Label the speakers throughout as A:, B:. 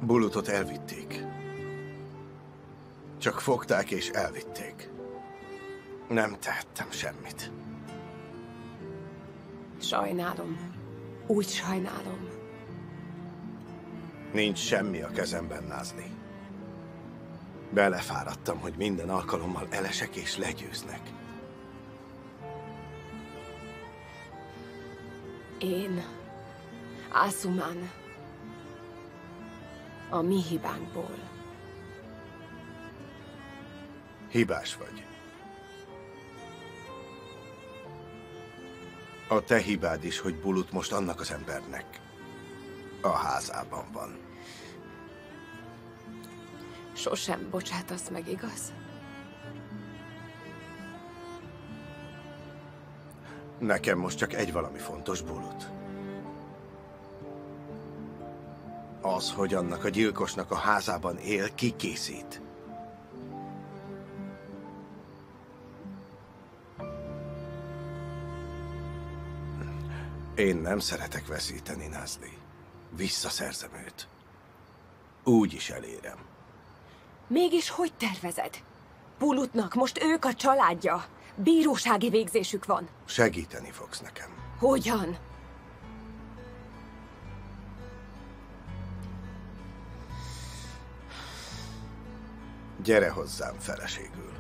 A: Bulutot elvitték. Csak fogták és elvitték. Nem tehettem semmit.
B: Sajnálom. Úgy sajnálom.
A: Nincs semmi a kezemben, Názli. Belefáradtam, hogy minden alkalommal elesek és legyőznek.
B: Én, Asuman, a mi hibánkból.
A: Hibás vagy. A te hibád is, hogy Bulut most annak az embernek a házában van.
B: Sosem bocsátasz meg, igaz?
A: Nekem most csak egy valami fontos, Bulut. Az, hogy annak a gyilkosnak a házában él, ki készít. Én nem szeretek veszíteni, Názli. Visszaszerzem őt. Úgy is elérem.
B: Mégis hogy tervezed? Bulutnak most ők a családja. Bírósági végzésük van.
A: Segíteni fogsz nekem.
B: Hogyan?
A: Gyere hozzám feleségül.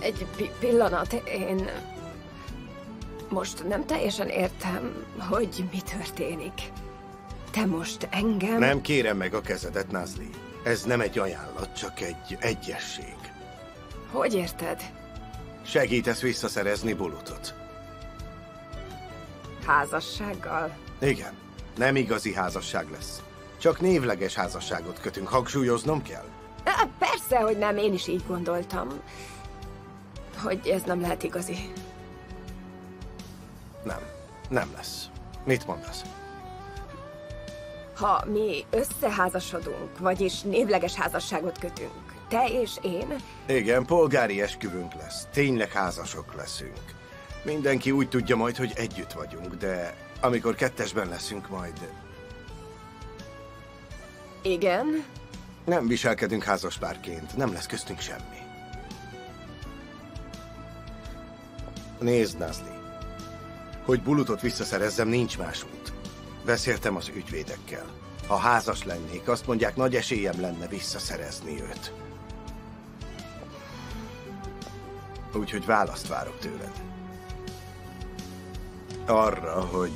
B: Egy pillanat, én most nem teljesen értem, hogy mi történik. Te most engem...
A: Nem kérem meg a kezedet, Názli. Ez nem egy ajánlat, csak egy egyesség.
B: Hogy érted?
A: Segítesz visszaszerezni Bulutot.
B: Házassággal?
A: Igen, nem igazi házasság lesz. Csak névleges házasságot kötünk, hangsúlyoznom kell?
B: Persze, hogy nem, én is így gondoltam. Hogy ez nem lehet igazi.
A: Nem lesz. Mit mondasz?
B: Ha mi összeházasodunk, vagyis névleges házasságot kötünk, te és én...
A: Igen, polgári esküvőnk lesz. Tényleg házasok leszünk. Mindenki úgy tudja majd, hogy együtt vagyunk, de amikor kettesben leszünk majd...
B: Igen?
A: Nem viselkedünk házaspárként, nem lesz köztünk semmi. Nézd, Názli. Hogy Bulutot visszaszerezzem, nincs más út. Beszéltem az ügyvédekkel. Ha házas lennék, azt mondják, nagy esélyem lenne visszaszerezni őt. Úgyhogy választ várok tőled. Arra, hogy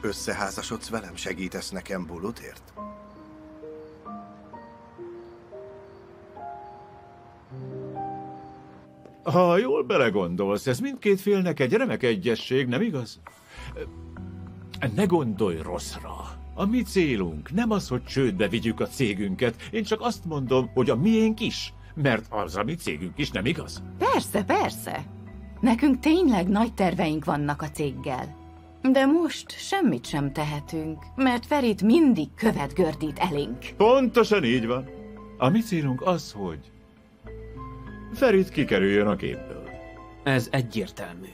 A: összeházasodsz velem, segítesz nekem Bulutért?
C: Ha jól belegondolsz, ez mindkét félnek egy remek egyesség, nem igaz? Ne gondolj rosszra. A mi célunk nem az, hogy csődbe vigyük a cégünket. Én csak azt mondom, hogy a miénk is. Mert az a mi cégünk is, nem igaz?
D: Persze, persze. Nekünk tényleg nagy terveink vannak a céggel. De most semmit sem tehetünk, mert Ferit mindig követ gördít elénk.
C: Pontosan így van. A mi célunk az, hogy Ferit kikerüljön a képből.
E: Ez egyértelmű.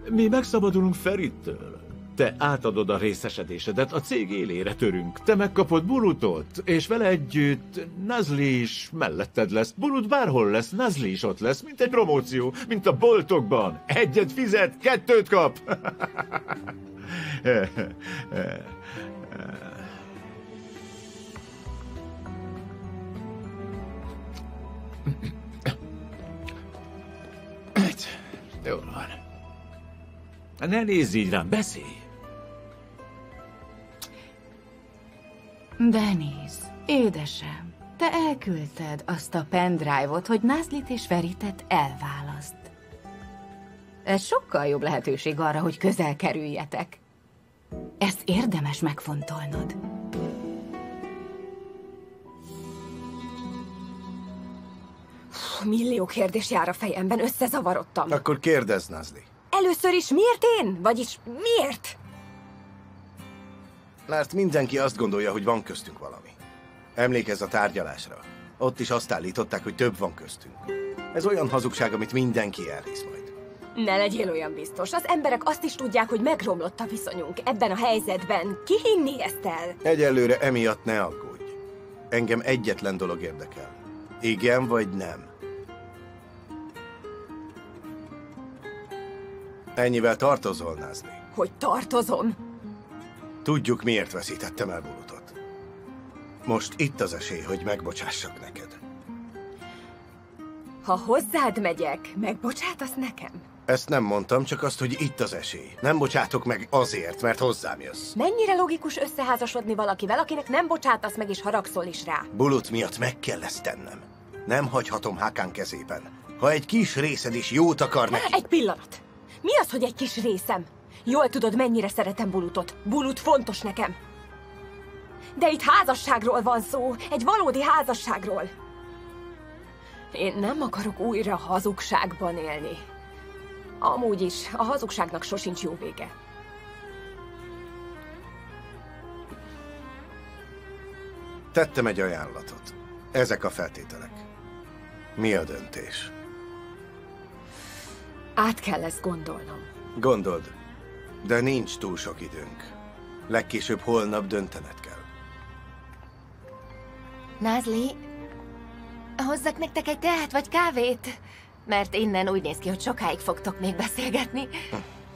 C: Mi megszabadulunk Ferittől. Te átadod a részesedésedet, a cég élére törünk. Te megkapod Bulutot, és vele együtt Názli is melletted lesz. Bulut bárhol lesz, Názli is ott lesz, mint egy promóció, mint a boltokban. Egyet fizet, kettőt kap. Jó van. Ne nézz így rám, beszélj!
D: Denise, édesem, te elküldted azt a pendrive-ot, hogy Názlit és Feritet elválaszt. Ez sokkal jobb lehetőség arra, hogy közel kerüljetek. Ezt érdemes megfontolnod.
B: Millió kérdés jár a fejemben, összezavarodtam.
A: Akkor kérdezz, Názli.
B: Először is miért én? Vagyis miért?
A: Mert mindenki azt gondolja, hogy van köztünk valami. Emlékezz a tárgyalásra. Ott is azt állították, hogy több van köztünk. Ez olyan hazugság, amit mindenki elhisz majd.
B: Ne legyél olyan biztos. Az emberek azt is tudják, hogy megromlott a viszonyunk. Ebben a helyzetben ki hinni ezt el?
A: Egyelőre emiatt ne aggódj. Engem egyetlen dolog érdekel. Igen vagy nem? Ennyivel tartozol, Názli.
B: Hogy tartozom?
A: Tudjuk, miért veszítettem el Bulutot. Most itt az esély, hogy megbocsássak neked.
B: Ha hozzád megyek, megbocsátasz nekem?
A: Ezt nem mondtam, csak azt, hogy itt az esély. Nem bocsátok meg azért, mert hozzám jössz.
B: Mennyire logikus összeházasodni valakivel, akinek nem bocsátasz meg és haragszol is rá?
A: Bulut miatt meg kell ezt tennem. Nem hagyhatom Hakan kezében. Ha egy kis részed is jót akar neki...
B: Egy pillanat! Mi az, hogy egy kis részem? Jól tudod, mennyire szeretem Bulutot. Bulut fontos nekem. De itt házasságról van szó. Egy valódi házasságról. Én nem akarok újra hazugságban élni. Amúgy is, a hazugságnak sosincs jó vége.
A: Tettem egy ajánlatot. Ezek a feltételek. Mi a döntés?
B: Át kell ezt gondolnom.
A: Gondold, de nincs túl sok időnk. Legkésőbb holnap döntened kell.
D: Názli, hozzak nektek egy teát vagy kávét? Mert innen úgy néz ki, hogy sokáig fogtok még beszélgetni.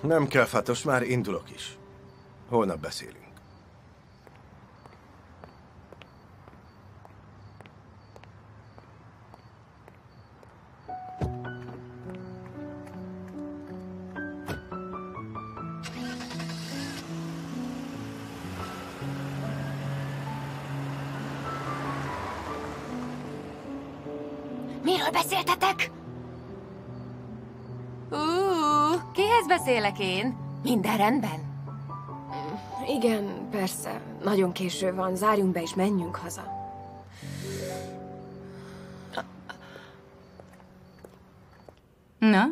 A: Nem kell, Fatos, már indulok is. Holnap beszélünk.
D: Miről beszéltetek? Kihez beszélek én? Minden rendben?
B: Igen, persze. Nagyon késő van. Zárjunk be és menjünk haza.
D: Na?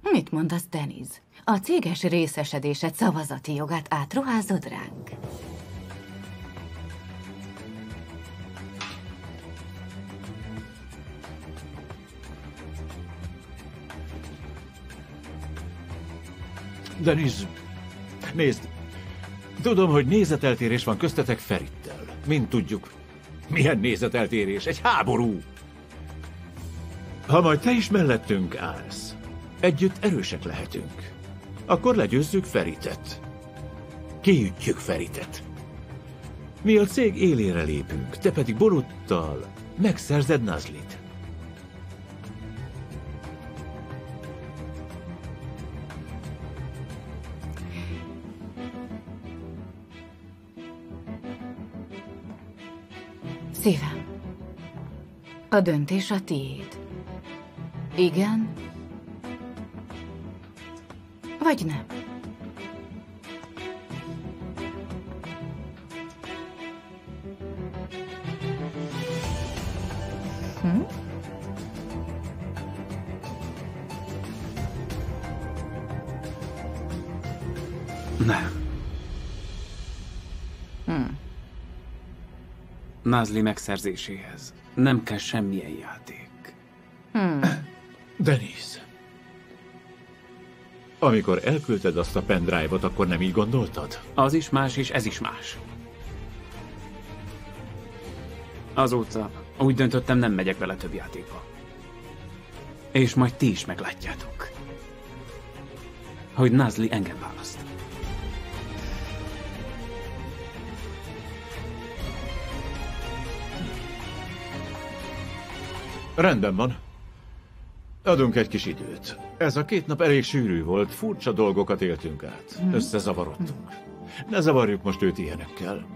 D: Mit mondasz, Deniz? A céges részesedésed szavazati jogát átruházod ránk?
C: Deniz, nézd, tudom, hogy nézeteltérés van köztetek Ferittel. Mind tudjuk. Milyen nézeteltérés? Egy háború! Ha majd te is mellettünk állsz, együtt erősek lehetünk. Akkor legyőzzük Feritet. Kiütjük Feritet. Mi a cég élére lépünk, te pedig Buluttal megszerzed Názlit.
D: Szívem, a döntés a tiéd. Igen? Vagy nem?
E: Nem. Názli megszerzéséhez nem kell semmilyen játék.
C: Deniz, amikor elküldted azt a pendrive-ot, akkor nem így gondoltad?
E: Az is más, és ez is más. Azóta úgy döntöttem, nem megyek vele több játékba. És majd ti is meglátjátok, hogy Názli engem választ.
C: Rendben van. Adunk egy kis időt. Ez a 2 nap elég sűrű volt, furcsa dolgokat éltünk át. Összezavarodtunk. Ne zavarjuk most őt ilyenekkel.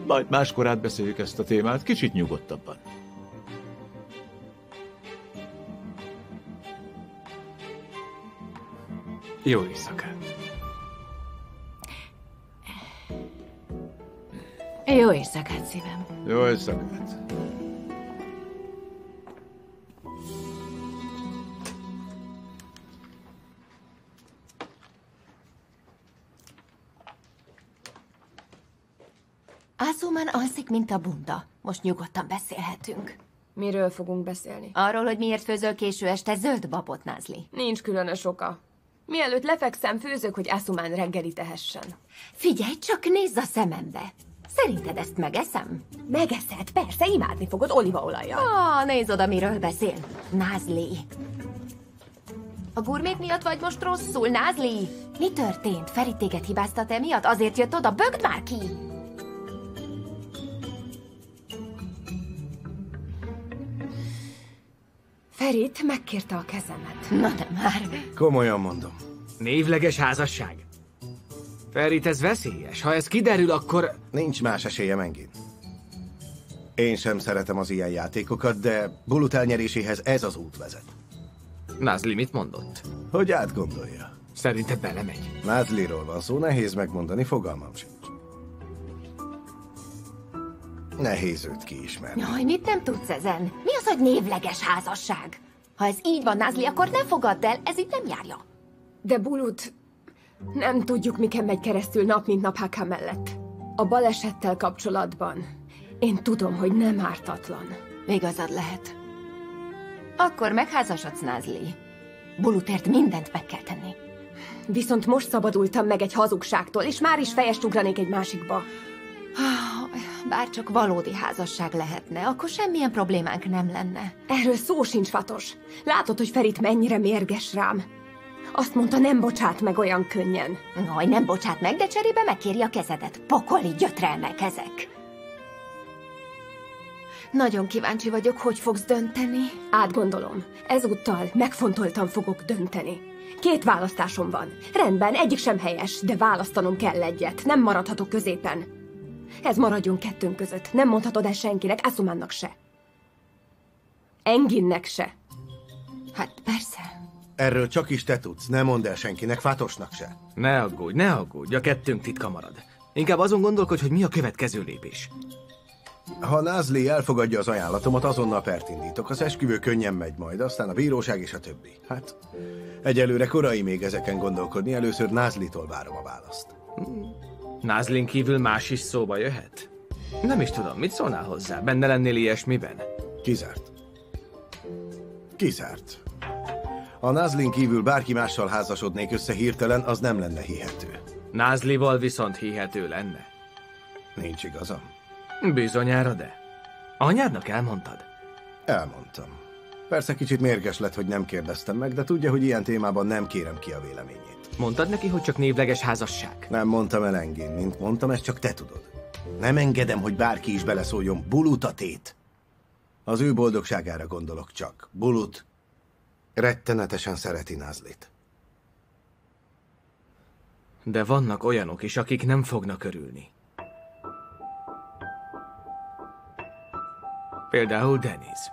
C: Majd máskor átbeszéljük ezt a témát, kicsit nyugodtabban.
E: Jó éjszakát.
D: Jó éjszakát, szívem.
C: Jó éjszakát.
D: Azuma Asuman alszik, mint a bunda. Most nyugodtan beszélhetünk.
B: Miről fogunk beszélni?
D: Arról, hogy miért főzöl késő este zöld babot, Nazli.
B: Nincs különös oka. Mielőtt lefekszem, főzök, hogy Asuman reggeli tehessen.
D: Figyelj, csak nézz a szemembe. Szerinted ezt megeszem?
B: Megeszed, persze, imádni fogod olívaolajjal.
D: Nézd oda, miről beszél. Nazli. A gurmék miatt vagy most rosszul, Nazli? Mi történt? Ferit téged hibáztat emiatt? Azért jött oda? Bögd már ki!
B: Ferit megkérte a kezemet.
D: Na de már.
A: Komolyan mondom.
F: Névleges házasság? Ferit, ez veszélyes. Ha ez kiderül, akkor...
A: Nincs más esélyem, Engin. Én sem szeretem az ilyen játékokat, de Bulut elnyeréséhez ez az út vezet.
F: Nazli mit mondott?
A: Hogy átgondolja.
F: Szerinted belemegy?
A: Nazliról van szó, nehéz megmondani, fogalmam sincs. Nehéz őt kiismerni.
D: Jaj, mit nem tudsz ezen? Mi az, hogy névleges házasság? Ha ez így van, Nazli, akkor ne fogadd el, ez itt nem járja.
B: De Bulut, nem tudjuk, miken megy keresztül nap, mint nap Haka mellett. A balesettel kapcsolatban én tudom, hogy nem ártatlan.
D: Igazad lehet. Akkor megházasodsz, Nazli. Bulutért mindent meg kell tenni.
B: Viszont most szabadultam meg egy hazugságtól, és már is fejest ugranék egy másikba.
D: Bár csak valódi házasság lehetne, akkor semmilyen problémánk nem lenne.
B: Erről szó sincs, Fatos. Látod, hogy Ferit mennyire mérges rám. Azt mondta, nem bocsát meg olyan könnyen.
D: Jaj, nem bocsát meg, de cserébe megkéri a kezedet. Pokoli gyötrelmek ezek. Nagyon kíváncsi vagyok, hogy fogsz dönteni.
B: Átgondolom. Ezúttal megfontoltan fogok dönteni. 2 választásom van. Rendben, egyik sem helyes, de választanom kell egyet. Nem maradhatok középen. Ez maradjon kettőnk között. Nem mondhatod el senkinek, Asumannak se. Enginnek se.
D: Hát persze.
A: Erről csak is te tudsz, ne mondd el senkinek, Fatosnak se.
F: Ne aggódj, a kettőnk titka marad. Inkább azon gondolkodj, hogy mi a következő lépés.
A: Ha Nazli elfogadja az ajánlatomat, azonnal pert indítok. Az esküvő könnyen megy majd, aztán a bíróság és a többi. Hát, egyelőre korai még ezeken gondolkodni, először Nazlitól várom a választ.
F: Nazlin kívül más is szóba jöhet? Nem is tudom, mit szólnál hozzá? Benne lennél ilyesmiben?
A: Kizárt. Kizárt. Ha Nazlin kívül bárki mással házasodnék össze hirtelen, az nem lenne hihető.
F: Nazlival viszont hihető lenne.
A: Nincs igazam.
F: Bizonyára, de. Anyádnak elmondtad?
A: Elmondtam. Persze kicsit mérges lett, hogy nem kérdeztem meg, de tudja, hogy ilyen témában nem kérem ki a véleményét.
F: Mondtad neki, hogy csak névleges házasság?
A: Nem mondtam el, Engin, mint mondtam, ezt csak te tudod. Nem engedem, hogy bárki is beleszóljon. Bulut a tét. Az ő boldogságára gondolok csak. Bulut rettenetesen szereti Nazlit.
F: De vannak olyanok is, akik nem fognak örülni. Például Deniz.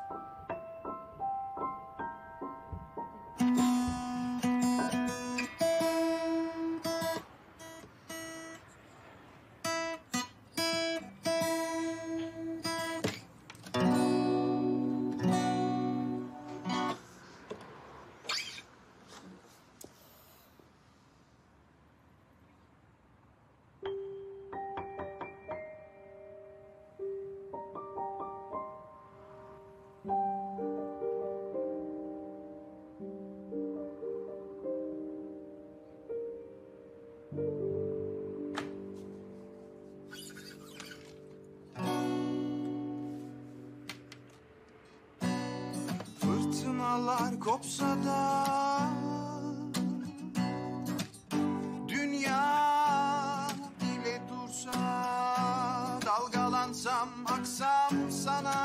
G: Fırtınalar kopsa da dünya bile dursa, dalgalansam aksam sana,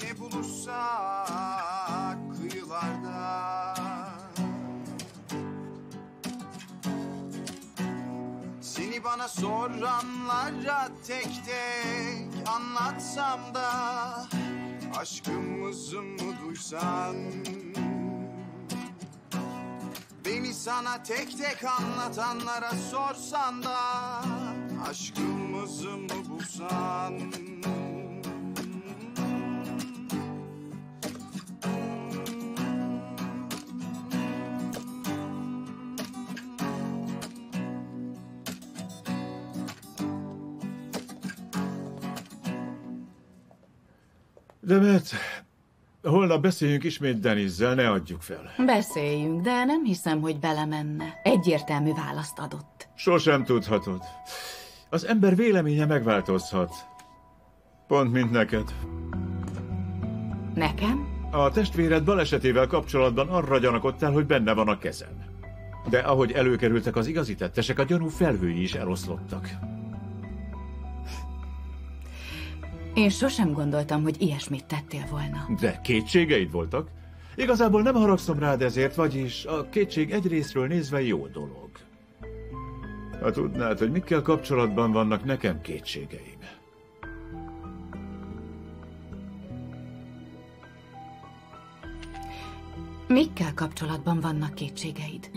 G: ne bulursak kıyılarda, seni bana soranlara tek tek anlatsam da, aşkımızı mı duysan, beni sana tek tek anlatanlara sorsan da, aşkımızı mı bulsan.
C: Demet, holnap beszéljünk ismét Denizzel, ne adjuk fel.
D: Beszéljünk, de nem hiszem, hogy belemenne. Egyértelmű választ adott.
C: Sosem tudhatod. Az ember véleménye megváltozhat. Pont, mint neked.
D: Nekem?
C: A testvéred balesetével kapcsolatban arra gyanakodtál, hogy benne van a kezem. De ahogy előkerültek az igazi tettesek, a gyanú felhői is eloszlottak.
D: Én sosem gondoltam, hogy ilyesmit tettél volna.
C: De kétségeid voltak? Igazából nem haragszom rád ezért, vagyis a kétség egy részről nézve jó dolog. Ha tudnád, hogy mikkel kapcsolatban vannak nekem kétségeim.
D: Mikkel kapcsolatban vannak kétségeid?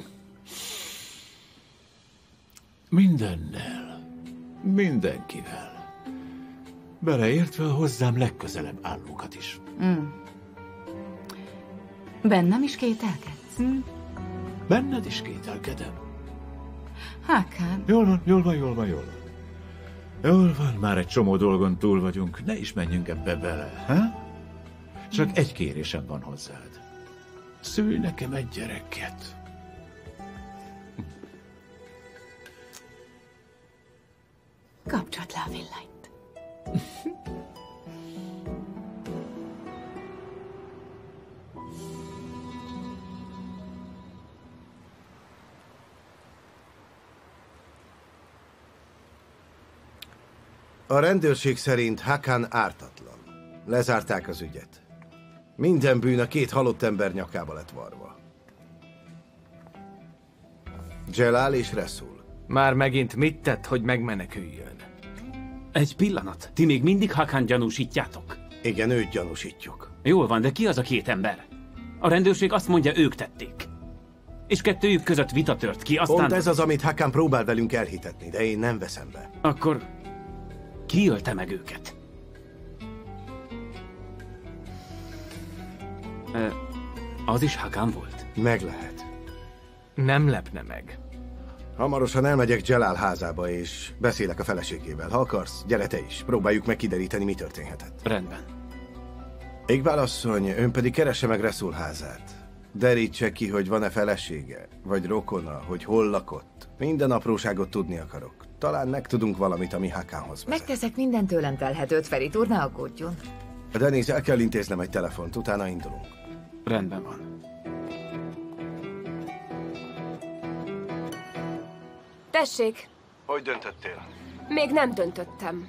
C: Mindennel. Mindenkivel. Beleértve a hozzám legközelebb állókat is.
D: Bennem is kételkedsz?
C: Benned is kételkedem.
D: Hakan.
C: Jól van. Jól van, már egy csomó dolgon túl vagyunk. Ne is menjünk ebbe bele, ha? Csak egy kérésem van hozzád. Szülj nekem egy gyereket.
D: Kapcsolt le a villanyt.
A: A rendőrség szerint Hakan ártatlan. Lezárták az ügyet. Minden bűn a két halott ember nyakába lett varva. Jelal és Resul.
F: Már megint mit tett, hogy megmeneküljön?
E: Egy pillanat, ti még mindig Hakan gyanúsítjátok?
A: Igen, őt gyanúsítjuk.
E: Jól van, de ki az a két ember? A rendőrség azt mondja, ők tették. És kettőjük között vita tört ki, aztán...
A: Pont ez az, amit Hakan próbál velünk elhitetni, de én nem veszem be.
E: Akkor ki ölte meg őket? Az is Hakan volt?
A: Meg lehet.
F: Nem lepne meg.
A: Hamarosan elmegyek Jelal házába, és beszélek a feleségével. Ha akarsz, gyere te is. Próbáljuk meg kideríteni, mi történhetett.
E: Rendben.
A: Iqbal asszony, ön pedig keresse meg Resul házát. Derítse ki, hogy van-e felesége, vagy rokona, hogy hol lakott. Minden apróságot tudni akarok. Talán megtudunk valamit, ami Hakanhoz vezet.
H: Megteszek minden tőlem telhetőt, Ferit úr, ne aggódjon.
A: Denise, el kell intéznem egy telefont, utána indulunk.
E: Rendben van.
B: Tessék,
A: Hogy döntöttél?
B: még nem döntöttem.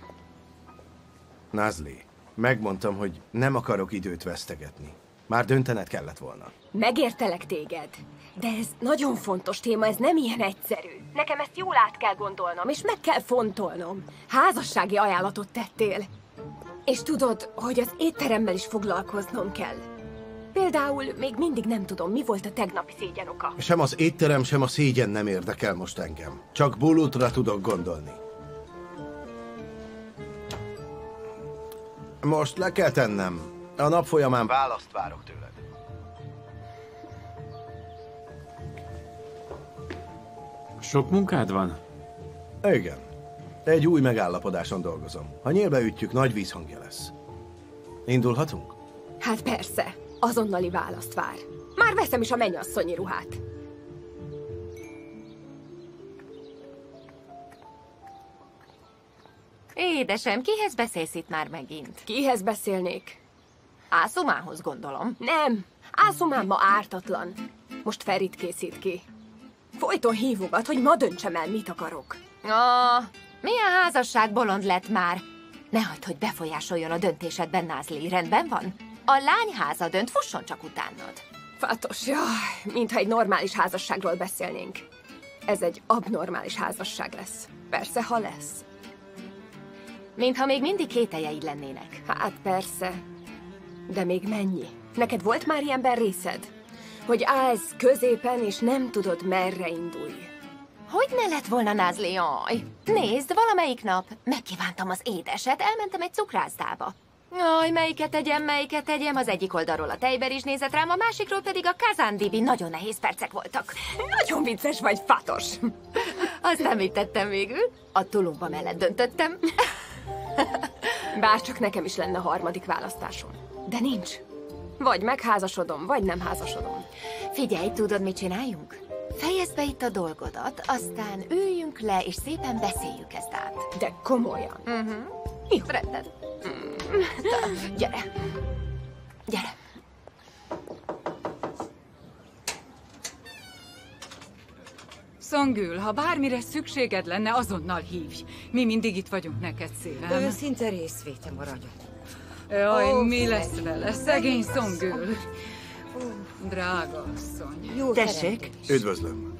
A: Nazli, megmondtam, hogy nem akarok időt vesztegetni. Már döntened kellett volna.
B: Megértelek téged. De ez nagyon fontos téma, ez nem ilyen egyszerű. Nekem ezt jól át kell gondolnom, és meg kell fontolnom. Házassági ajánlatot tettél. És tudod, hogy az étteremmel is foglalkoznom kell. Például még mindig nem tudom, mi volt a tegnapi szégyen oka.
A: Sem az étterem, sem a szégyen nem érdekel most engem. Csak Bulutra tudok gondolni. Most le kell tennem. A nap folyamán választ várok tőled.
E: Sok munkád van?
A: Igen. Egy új megállapodáson dolgozom. Ha nyílbe ütjük, nagy vízhangja lesz. Indulhatunk?
B: Hát persze, azonnali választ vár. Már veszem is a mennyasszonyi ruhát.
H: Édesem, kihez beszélsz itt már megint?
B: Kihez beszélnék?
H: Ászumához gondolom.
B: Nem, Ászumám ma ártatlan. Most Ferit készít ki. Folyton hívogat, hogy ma döntsem el, mit akarok.
H: Milyen házasság bolond lett már? Ne hagyd, hogy befolyásoljon a döntésedben, Nazli. Rendben van? A lányháza dönt, fusson csak utánad.
B: Fatos, jaj, mintha egy normális házasságról beszélnénk. Ez egy abnormális házasság lesz. Persze, ha lesz.
H: Mintha még mindig kételjeid lennének.
B: Hát persze. De még mennyi? Neked volt már ilyenben részed? Hogy állsz középen, és nem tudod, merre indulj.
H: Hogy ne lett volna, Nazli? Jaj. Nézd, valamelyik nap megkívántam az édeset, elmentem egy cukrászdába. Jaj, melyiket tegyem? Az egyik oldalról a tejberizs nézett rám, a másikról pedig a kazándibi. Nagyon nehéz percek voltak.
B: Nagyon vicces vagy, Fatos.
H: Aztán mit tettem végül? A tulumba mellett döntöttem.
B: Bárcsak nekem is lenne a harmadik választásom. De nincs. Vagy megházasodom, vagy nem házasodom.
H: Figyelj, tudod, mit csináljunk? Fejezd be itt a dolgodat, aztán üljünk le, és szépen beszéljük ezt át.
B: De komolyan.
H: Jó, rendben. Gyere. Gyere.
I: Szongül, ha bármire szükséged lenne, azonnal hívj. Mi mindig itt vagyunk neked, szívem.
J: Őszinte részvétem a ragyog.
I: Jaj, mi lesz vele? Szegény Szongül. Drága asszony.
J: Jó,
D: Tessék?
A: Üdvözlöm.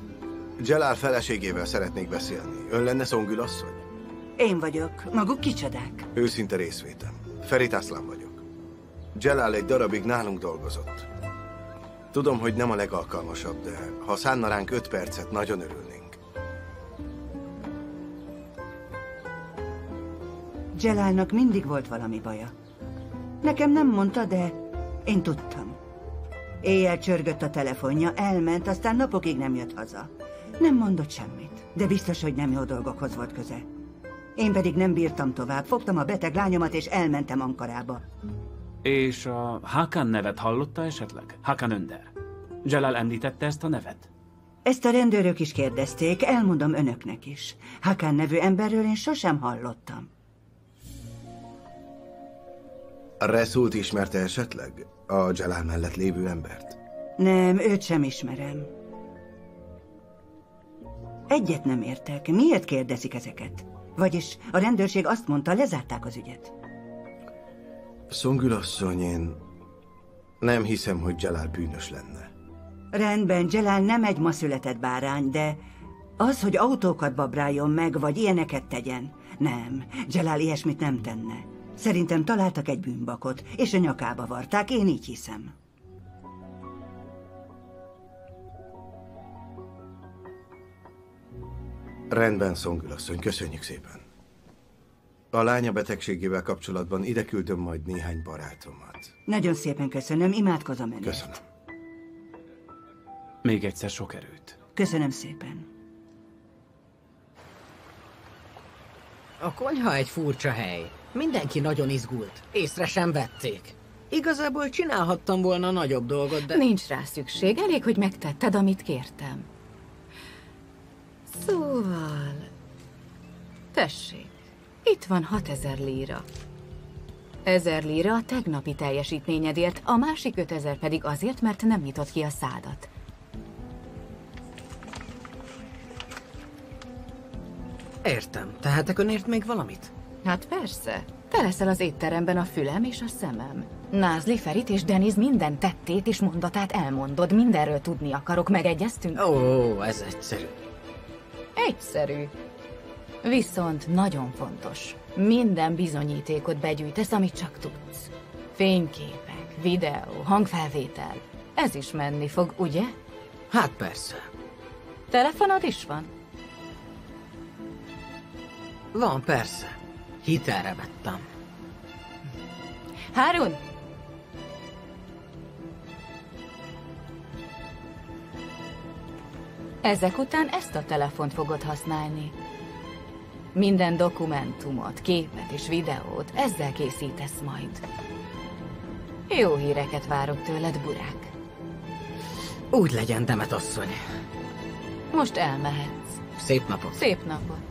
A: Jalal feleségével szeretnék beszélni. Ön lenne Szongül asszony?
J: Én vagyok. Maguk kicsodák?
A: Őszinte részvétem. Ferit Aslan vagyok. Jalal egy darabig nálunk dolgozott. Tudom, hogy nem a legalkalmasabb, de ha szánna ránk 5 percet, nagyon örülnénk.
J: Jalalnak mindig volt valami baja. Nekem nem mondta, de én tudtam. Éjjel csörgött a telefonja, elment, aztán napokig nem jött haza. Nem mondott semmit, de biztos, hogy nem jó dolgokhoz volt köze. Én pedig nem bírtam tovább, fogtam a beteg lányomat és elmentem Ankarába.
E: És a Hakan nevet hallotta esetleg? Hakan Önder. Jalal említette ezt a nevet?
J: Ezt a rendőrök is kérdezték, elmondom önöknek is. Hakan nevű emberről én sosem hallottam.
A: Result ismerte esetleg a Jalal mellett lévő embert?
J: Nem, őt sem ismerem. Egyet nem értek. Miért kérdezik ezeket? Vagyis a rendőrség azt mondta, lezárták az ügyet.
A: Szongül asszony, én nem hiszem, hogy Jalal bűnös lenne.
J: Rendben, Jalal nem egy ma született bárány, de az, hogy autókat babráljon meg, vagy ilyeneket tegyen, nem. Jalal ilyesmit nem tenne. Szerintem találtak egy bűnbakot, és a nyakába varták, én így hiszem.
A: Rendben, Szongül asszony, köszönjük szépen. A lánya betegségével kapcsolatban ide küldöm majd néhány barátomat.
J: Nagyon szépen köszönöm, imádkozom önért.
A: Köszönöm.
E: Még egyszer sok erőt.
J: Köszönöm szépen.
K: A konyha egy furcsa hely. Mindenki nagyon izgult. Észre sem vették. Igazából csinálhattam volna nagyobb dolgot, de...
D: Nincs rá szükség, elég, hogy megtetted, amit kértem. Szóval... Tessék, itt van 6000 líra. 1000 líra a tegnapi teljesítményedért, a másik 5000 pedig azért, mert nem nyitott ki a szádat.
K: Értem. Tehetek önért még valamit?
D: Hát persze. Te leszel az étteremben a fülem és a szemem. Názli, Ferit és Deniz minden tettét és mondatát elmondod. Mindenről tudni akarok. Megegyeztünk?
K: Ó, ez egyszerű.
D: Egyszerű. Viszont nagyon fontos. Minden bizonyítékot begyűjtesz, amit csak tudsz. Fényképek, videó, hangfelvétel. Ez is menni fog, ugye?
K: Hát persze.
D: Telefonod is van?
K: Van, persze. Hitelre vettem.
D: Harun! Ezek után ezt a telefont fogod használni. Minden dokumentumot, képet és videót ezzel készítesz majd. Jó híreket várok tőled, Burák.
K: Úgy legyen, Demet asszony.
D: Most elmehetsz.
K: Szép napot.
D: Szép napot.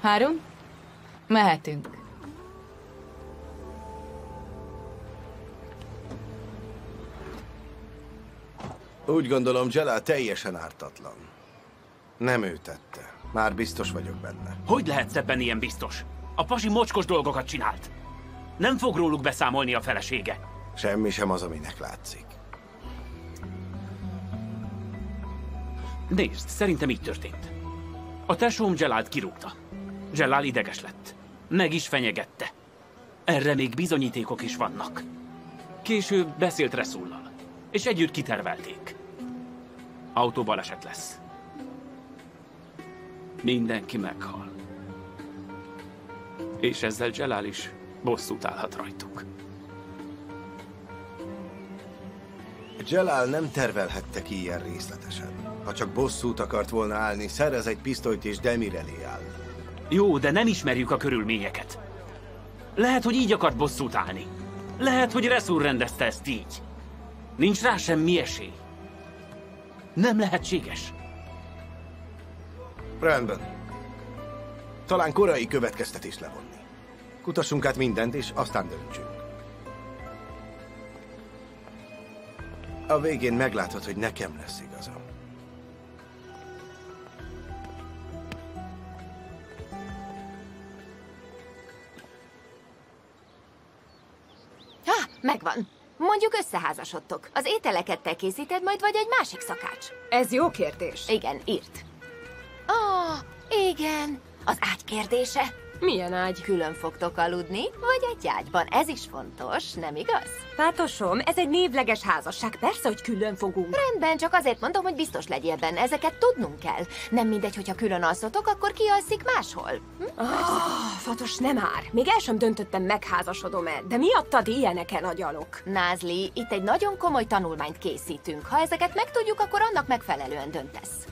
D: Harun, mehetünk.
A: Úgy gondolom, Jalal teljesen ártatlan. Nem ő tette. Már biztos vagyok benne.
E: Hogy lehetsz ebben ilyen biztos? A pasi mocskos dolgokat csinált. Nem fog róluk beszámolni a felesége.
A: Semmi sem az, aminek látszik.
E: Nézd, szerintem így történt. A tesóm Jalalt kirúgta. Jalal ideges lett. Meg is fenyegette. Erre még bizonyítékok is vannak. Később beszélt Resullal, és együtt kitervelték. Autóbaleset lesz. Mindenki meghal. És ezzel Jalal is bosszút állhat rajtuk.
A: Jalal nem tervelhette ki ilyen részletesen. Ha csak bosszút akart volna állni, szerez egy pisztolyt és Demir elé áll.
E: Jó, de nem ismerjük a körülményeket. Lehet, hogy így akart bosszút állni. Lehet, hogy Resul rendezte ezt így. Nincs rá semmi esély. Nem lehetséges.
A: Rendben. Talán korai következtetést levonni. Kutassunk át mindent, és aztán döntsünk. A végén meglátod, hogy nekem lesz igazam.
H: Megvan. Mondjuk összeházasodtok. Az ételeket te készíted majd, vagy egy másik szakács?
B: Ez jó kérdés.
H: Igen, írt. Igen. Az ágy kérdése.
B: Milyen ágy?
H: Külön fogtok aludni, vagy egy ágyban. Ez is fontos, nem igaz?
B: Pátosom, ez egy névleges házasság. Persze, hogy külön fogunk.
H: Rendben, csak azért mondom, hogy biztos legyél benne. Ezeket tudnunk kell. Nem mindegy, hogyha külön alszotok, akkor ki alszik máshol.
B: Fatos, nem már. Még el sem döntöttem, megházasodom-e, de miattad ilyeneken agyalok.
H: Názli, itt egy nagyon komoly tanulmányt készítünk. Ha ezeket megtudjuk, akkor annak megfelelően döntesz.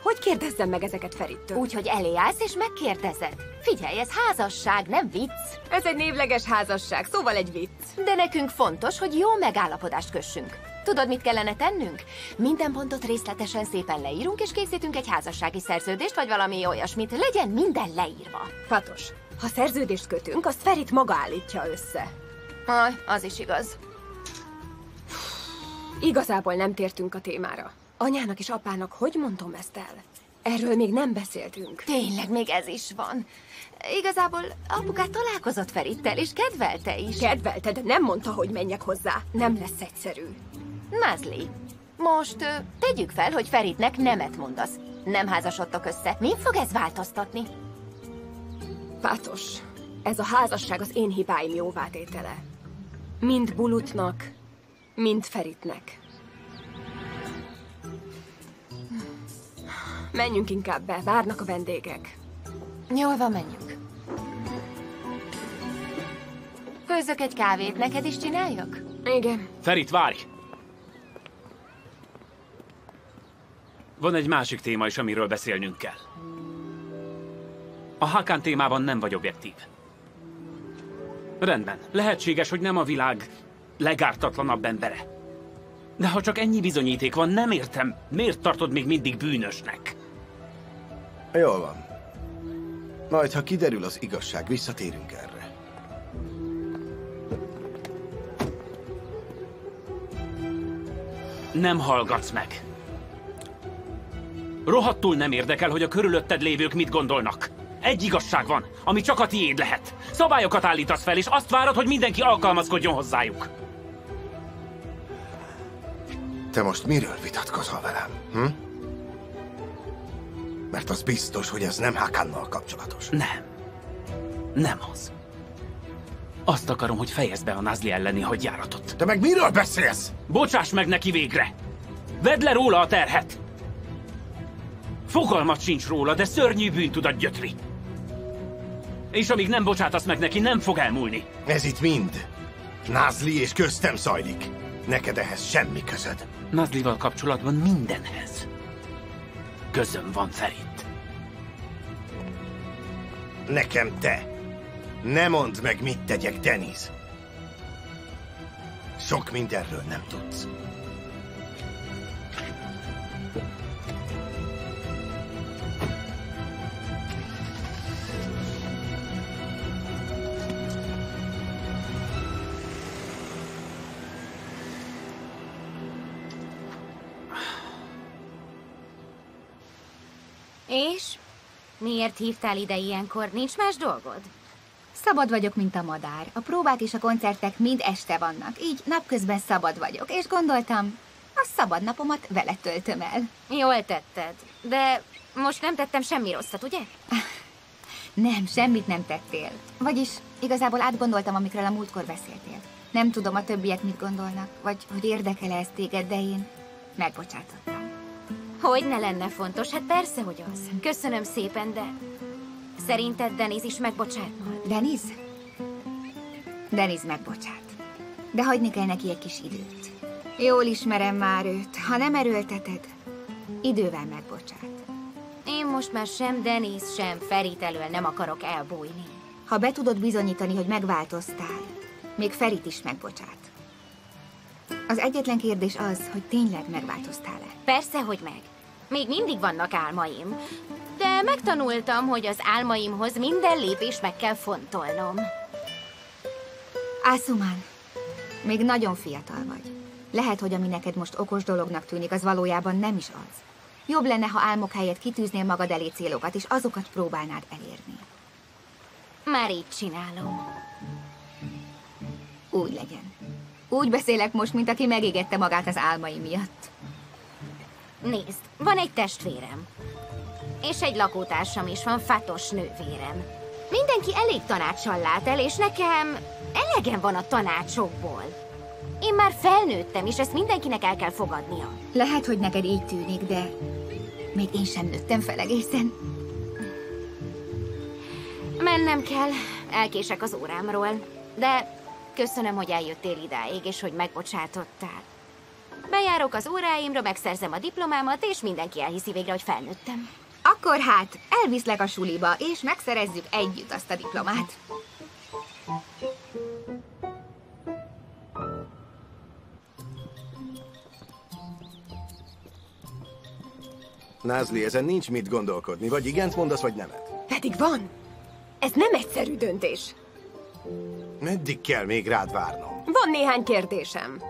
B: Hogy kérdezzem meg ezeket Ferittől?
H: Úgy, hogy elé állsz és megkérdezed. Figyelj, ez házasság, nem vicc.
B: Ez egy névleges házasság, szóval egy vicc.
H: De nekünk fontos, hogy jó megállapodást kössünk. Tudod, mit kellene tennünk? Minden pontot részletesen szépen leírunk, és készítünk egy házassági szerződést, vagy valami olyasmit. Legyen minden leírva.
B: Fatos, ha szerződést kötünk, azt Ferit maga állítja össze.
H: Az is igaz.
B: Igazából nem tértünk a témára. Anyának és apának hogy mondom ezt el? Erről még nem beszéltünk.
H: Tényleg, még ez is van. Igazából apukát találkozott Ferittel, és kedvelte is.
B: Kedvelte, de nem mondta, hogy menjek hozzá. Nem lesz egyszerű.
H: Názli, most tegyük fel, hogy Feritnek nemet mondasz. Nem házasodtok össze. Min fog ez változtatni?
B: Pátos, ez a házasság az én hibáim jóvátétele. Mind Bulutnak, mind Feritnek. Menjünk inkább be, várnak a vendégek.
H: Jól van, menjünk. Főzzök egy kávét, neked is csináljak?
B: Igen.
E: Ferit, várj! Van egy másik téma is, amiről beszélnünk kell. A Hakan témában nem vagy objektív. Rendben, lehetséges, hogy nem a világ legártatlanabb embere. De ha csak ennyi bizonyíték van, nem értem, miért tartod még mindig bűnösnek?
A: Jól van. Majd, ha kiderül az igazság, visszatérünk erre.
E: Nem hallgatsz meg. Rohadtul nem érdekel, hogy a körülötted lévők mit gondolnak. Egy igazság van, ami csak a tiéd lehet. Szabályokat állítasz fel, és azt várod, hogy mindenki alkalmazkodjon hozzájuk.
A: Te most miről vitatkozol velem? Hm? Mert az biztos, hogy ez nem Hakannal kapcsolatos.
E: Nem. Nem az. Azt akarom, hogy fejezd be a Názli elleni hadjáratot.
A: Te meg miről beszélsz?
E: Bocsáss meg neki végre! Vedd le róla a terhet! Fogalmat sincs róla, de szörnyű bűntudat gyötri. És amíg nem bocsátasz meg neki, nem fog elmúlni.
A: Ez itt mind Názli és köztem zajlik. Neked ehhez semmi közöd.
E: Názlival kapcsolatban mindenhez közöm van, Ferit.
A: Nekem te. Ne mondd meg, mit tegyek, Deniz. Sok mindenről nem tudsz.
L: És? Miért hívtál ide ilyenkor? Nincs más dolgod? Szabad vagyok, mint a madár. A próbák és a koncertek mind este vannak, így napközben szabad vagyok, és gondoltam, a szabad napomat vele töltöm el. Jól tetted, de most nem tettem semmi rosszat, ugye? Nem, semmit nem tettél. Vagyis igazából átgondoltam, amikről a múltkor beszéltél. Nem tudom, a többiek mit gondolnak, vagy hogy érdekel-e ez téged, de én megbocsátottam. Hogy ne lenne fontos? Hát persze, hogy az. Köszönöm szépen, de szerinted Deniz is megbocsát majd? Deniz? Deniz megbocsát. De hagyni kell neki egy kis időt. Jól ismerem már őt. Ha nem erőlteted, idővel megbocsát. Én most már sem Deniz, sem Ferit elől nem akarok elbújni. Ha be tudod bizonyítani, hogy megváltoztál, még Ferit is megbocsát. Az egyetlen kérdés az, hogy tényleg megváltoztál-e.
H: Persze, hogy meg. Még mindig vannak álmaim. De megtanultam, hogy az álmaimhoz minden lépést meg kell fontolnom.
L: Asuman, még nagyon fiatal vagy. Lehet, hogy ami neked most okos dolognak tűnik, az valójában nem is az. Jobb lenne, ha álmok helyett kitűznél magad elé célokat, és azokat próbálnád elérni.
H: Már így csinálom.
L: Úgy legyen. Úgy beszélek most, mint aki megégette magát az álmai miatt.
H: Nézd, van egy testvérem. És egy lakótársam is van, fatos nővérem. Mindenki elég tanácssal lát el, és nekem elegem van a tanácsokból. Én már felnőttem, és ezt mindenkinek el kell fogadnia.
L: Lehet, hogy neked így tűnik, de még én sem nőttem fel egészen.
H: Mennem kell, elkések az órámról, de köszönöm, hogy eljöttél idáig, és hogy megbocsátottál. Bejárok az óráimra, megszerzem a diplomámat, és mindenki elhiszi végre, hogy felnőttem.
L: Akkor hát, elviszlek a suliba, és megszerezzük együtt azt a diplomát.
A: Názli, ezen nincs mit gondolkodni. Vagy igent mondasz, vagy nemet.
B: Pedig van. Ez nem egyszerű döntés.
A: Meddig kell még rád várnom?
B: Van néhány kérdésem.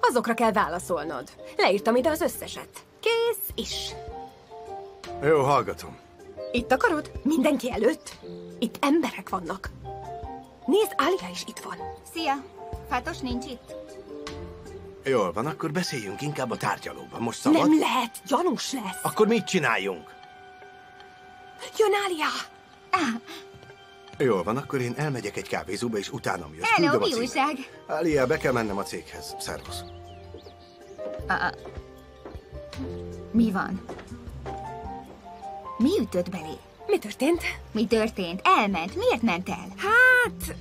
B: Azokra kell válaszolnod. Leírtam ide az összeset. Kész is.
A: Jó, hallgatom.
B: Itt akarod? Mindenki előtt? Itt emberek vannak. Nézd, Alia is itt van.
L: Szia! Fatos nincs itt?
A: Jól van, akkor beszéljünk inkább a tárgyalóban. Most szabad?
B: Nem lehet, gyanús lesz.
A: Akkor mit csináljunk?
B: Jön Alia!
A: Jól van, akkor én elmegyek egy kávézóba, és utánam jössz.
L: Hello, mi újság?
A: Alia, be kell mennem a céghez. Szervusz.
L: Mi van? Mi ütött belé?
B: Mi történt?
L: Mi történt? Elment. Miért ment el?
B: Hát,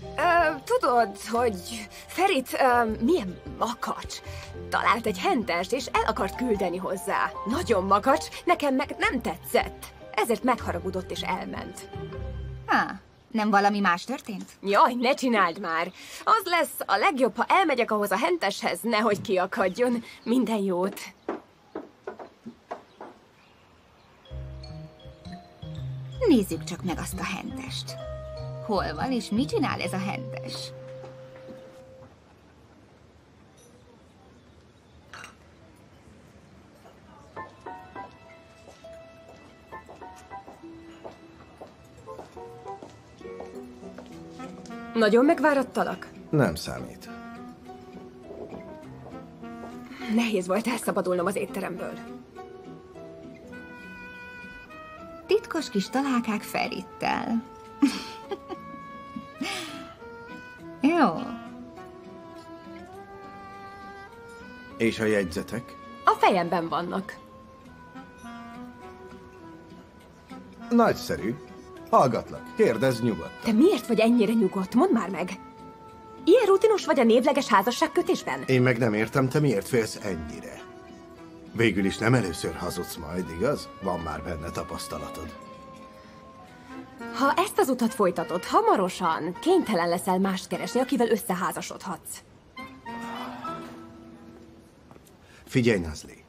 B: tudod, hogy Ferit milyen makacs. Talált egy hentest, és el akart küldeni hozzá. Nagyon makacs, nekem meg nem tetszett. Ezért megharagudott, és elment.
L: Nem valami más történt?
B: Jaj, ne csináld már! Az lesz a legjobb, ha elmegyek ahhoz a henteshez, nehogy kiakadjon. Minden jót!
L: Nézzük csak meg azt a hentest. Hol van, és mit csinál ez a hentes?
B: Nagyon megvárattalak?
A: Nem számít.
B: Nehéz volt elszabadulnom az étteremből.
L: Titkos kis találkák Ferittel. Jó.
A: És a jegyzetek?
B: A fejemben vannak.
A: Nagyszerű. Hallgatlak. Kérdezz nyugodtan.
B: Te miért vagy ennyire nyugodt? Mondd már meg. Ilyen rutinos vagy a névleges házasságkötésben?
A: Én meg nem értem, te miért félsz ennyire. Végül is nem először hazudsz majd, igaz? Van már benne tapasztalatod.
B: Ha ezt az utat folytatod, hamarosan kénytelen leszel mást keresni, akivel összeházasodhatsz.
A: Figyelj, Názli.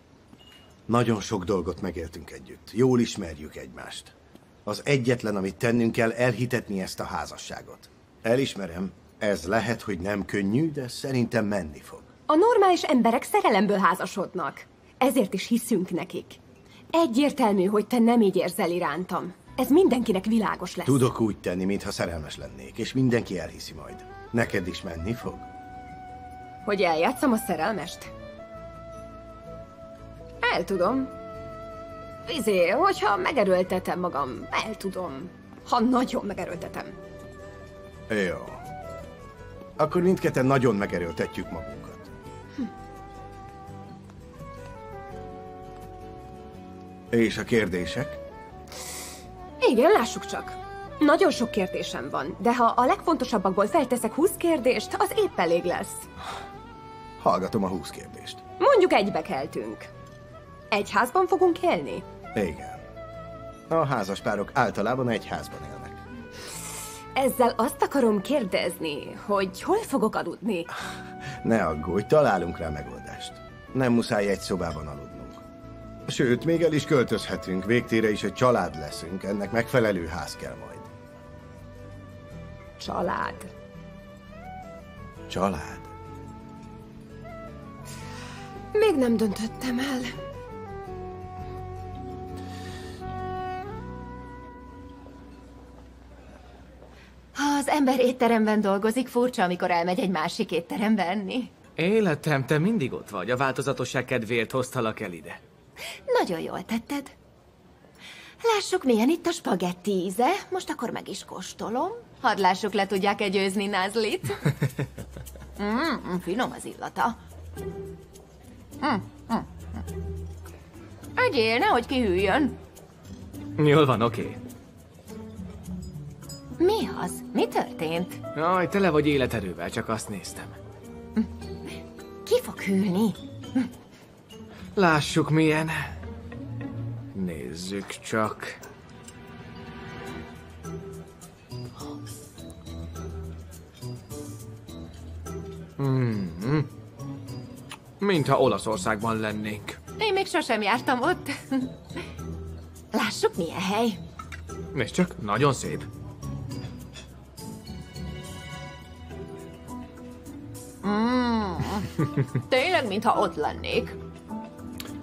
A: Nagyon sok dolgot megéltünk együtt. Jól ismerjük egymást. Az egyetlen, amit tennünk kell, elhitetni ezt a házasságot. Elismerem, ez lehet, hogy nem könnyű, de szerintem menni fog.
B: A normális emberek szerelemből házasodnak. Ezért is hiszünk nekik. Egyértelmű, hogy te nem így érzel irántam. Ez mindenkinek világos lesz.
A: Tudok úgy tenni, mintha szerelmes lennék, és mindenki elhiszi majd. Neked is menni fog?
B: Hogy eljátszam a szerelmest? El tudom. Hogyha megerőltetem magam, el tudom. Ha nagyon megerőltetem.
A: Jó. Akkor mindketten nagyon megerőltetjük magunkat. És a kérdések?
B: Igen, lássuk csak. Nagyon sok kérdésem van, de ha a legfontosabbakból felteszek 20 kérdést, az épp elég lesz.
A: Hallgatom a 20 kérdést.
B: Mondjuk egybe keltünk. Egy házban fogunk élni?
A: Igen. A házaspárok általában egy házban élnek.
B: Ezzel azt akarom kérdezni, hogy hol fogok aludni?
A: Ne aggódj, találunk rá megoldást. Nem muszáj egy szobában aludnunk. Sőt, még el is költözhetünk, végtére is egy család leszünk, ennek megfelelő ház kell majd.
B: Család.
A: Család?
B: Még nem döntöttem el.
H: Ha az ember étteremben dolgozik, furcsa, amikor elmegy egy másik étterembe enni.
F: Életem, te mindig ott vagy. A változatosság kedvéért hoztalak el ide.
H: Nagyon jól tetted. Lássuk, milyen itt a spagetti íze. Most akkor meg is kóstolom. Hadd lássuk, le tudják-e győzni Názlit. Finom az illata. Egyél, nehogy kihűljön.
F: Jól van, oké.
H: Mi az? Mi történt?
F: Jaj, tele vagy életerővel, csak azt néztem.
H: Ki fog hűlni?
F: Lássuk, milyen. Nézzük csak. Mintha Olaszországban lennénk.
H: Én még sosem jártam ott. Lássuk, milyen hely.
F: Nézd csak, nagyon szép.
H: Tényleg, mintha ott lennék.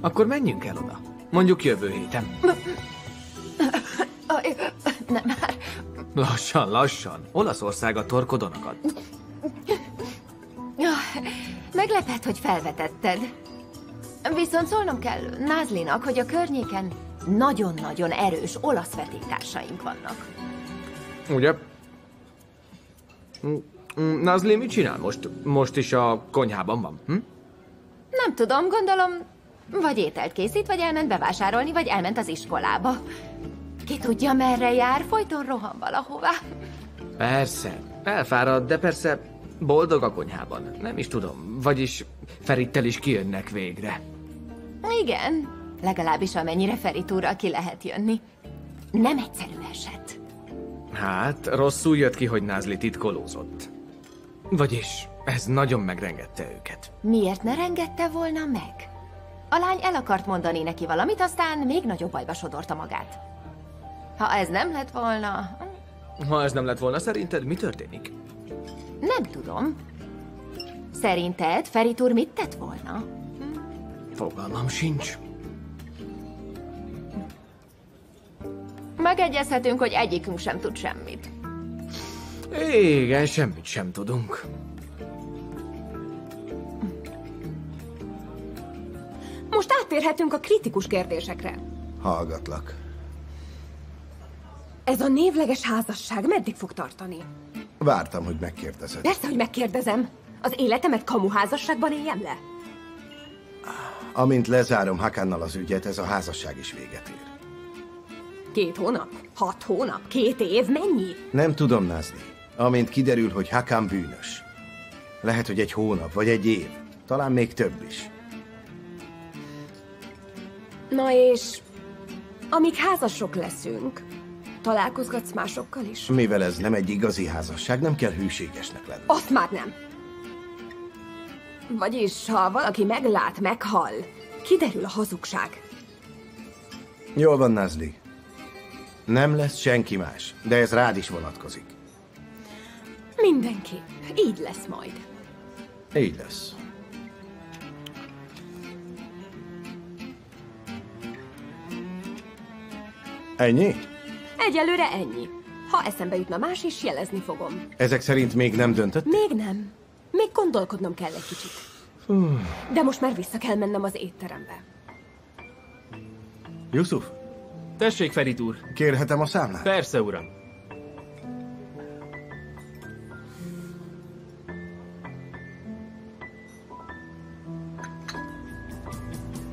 F: Akkor menjünk el oda. Mondjuk jövő héten.
H: Nem már.
F: Lassan, lassan. Olaszország a torkodon akad.
H: Meglepett, hogy felvetetted. Viszont szólnom kell Názlinak, hogy a környéken nagyon-nagyon erős olasz vetétársaink vannak.
F: Ugye? Názli mit csinál most? Most is a konyhában van,
H: Nem tudom, gondolom, vagy ételt készít, vagy elment bevásárolni, vagy elment az iskolába. Ki tudja, merre jár, folyton rohan valahová.
F: Persze, elfárad, de persze boldog a konyhában. Nem is tudom, vagyis Ferittel is kijönnek végre.
H: Igen, legalábbis amennyire Ferit úrral ki lehet jönni. Nem egyszerű eset.
F: Hát, rosszul jött ki, hogy Názli titkolózott. Vagyis, ez nagyon megrengette őket.
H: Miért ne rengette volna meg? A lány el akart mondani neki valamit, aztán még nagyobb bajba sodorta magát. Ha ez nem lett volna...
F: Ha ez nem lett volna, szerinted mi történik?
H: Nem tudom. Szerinted Ferit úr mit tett volna?
F: Fogalmam sincs.
H: Megegyezhetünk, hogy egyikünk sem tud semmit.
F: Igen, semmit sem tudunk.
B: Most áttérhetünk a kritikus kérdésekre.
A: Hallgatlak.
B: Ez a névleges házasság meddig fog tartani?
A: Vártam, hogy megkérdezed.
B: Persze, hogy megkérdezem. Az életemet kamuházasságban éljem le?
A: Amint lezárom Hakannal az ügyet, ez a házasság is véget ér.
B: 2 hónap? 6 hónap? 2 év? Mennyi?
A: Nem tudom, Názli. Amint kiderül, hogy Hakan bűnös. Lehet, hogy 1 hónap, vagy 1 év. Talán még több is.
B: Na és... amíg házasok leszünk, találkozgatsz másokkal is?
A: Mivel ez nem egy igazi házasság, nem kell hűségesnek lenni.
B: Azt már nem. Vagyis, ha valaki meglát, meghal, kiderül a hazugság.
A: Jól van, Názli. Nem lesz senki más, de ez rád is vonatkozik.
B: Mindenképp. Így lesz majd.
A: Így lesz. Ennyi?
B: Egyelőre ennyi. Ha eszembe jutna más is, jelezni fogom.
A: Ezek szerint még nem döntött?
B: Még nem. Még gondolkodnom kell egy kicsit. De most már vissza kell mennem az étterembe.
A: Yusuf?
E: Tessék, Ferit úr.
A: Kérhetem a számlát?
E: Persze, uram.